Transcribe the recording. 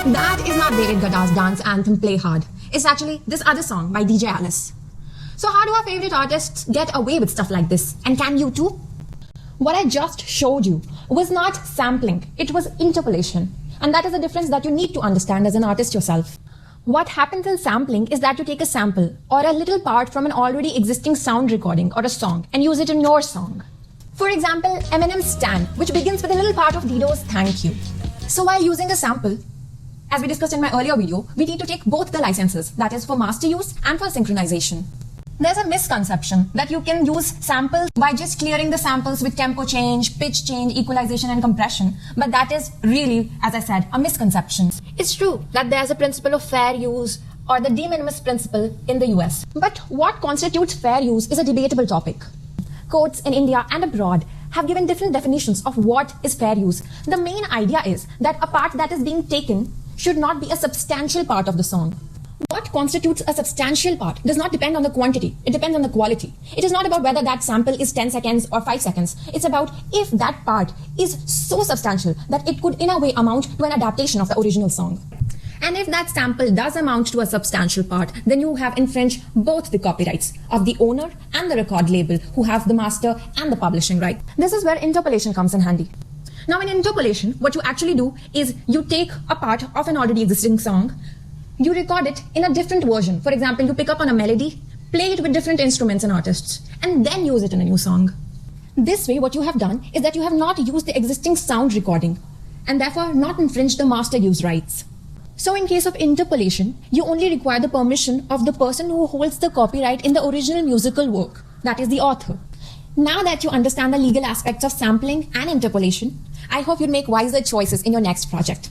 That is not David Guetta's dance anthem Play Hard. It's actually this other song by DJ Alice. So how do our favorite artists get away with stuff like this? And can you too? What I just showed you was not sampling, it was interpolation. And that is a difference that you need to understand as an artist yourself. What happens in sampling is that you take a sample or a little part from an already existing sound recording or a song and use it in your song. For example, Eminem's Stan, which begins with a little part of Dido's Thank You. So while using a sample, as we discussed in my earlier video, we need to take both the licenses, that is for master use and for synchronization. There's a misconception that you can use samples by just clearing the samples with tempo change, pitch change, equalization and compression. But that is really, as I said, a misconception. It's true that there's a principle of fair use or the de minimis principle in the US. But what constitutes fair use is a debatable topic. Courts in India and abroad have given different definitions of what is fair use. The main idea is that a part that is being taken should not be a substantial part of the song. What constitutes a substantial part does not depend on the quantity, it depends on the quality. It is not about whether that sample is 10 seconds or 5 seconds. It's about if that part is so substantial that it could in a way amount to an adaptation of the original song. And if that sample does amount to a substantial part, then you have infringed both the copyrights of the owner and the record label who have the master and the publishing right. This is where interpolation comes in handy. Now in interpolation, what you actually do is you take a part of an already existing song, you record it in a different version. For example, you pick up on a melody, play it with different instruments and artists, and then use it in a new song. This way, what you have done is that you have not used the existing sound recording and therefore not infringed the master use rights. So in case of interpolation, you only require the permission of the person who holds the copyright in the original musical work, that is the author. Now that you understand the legal aspects of sampling and interpolation, I hope you'll make wiser choices in your next project.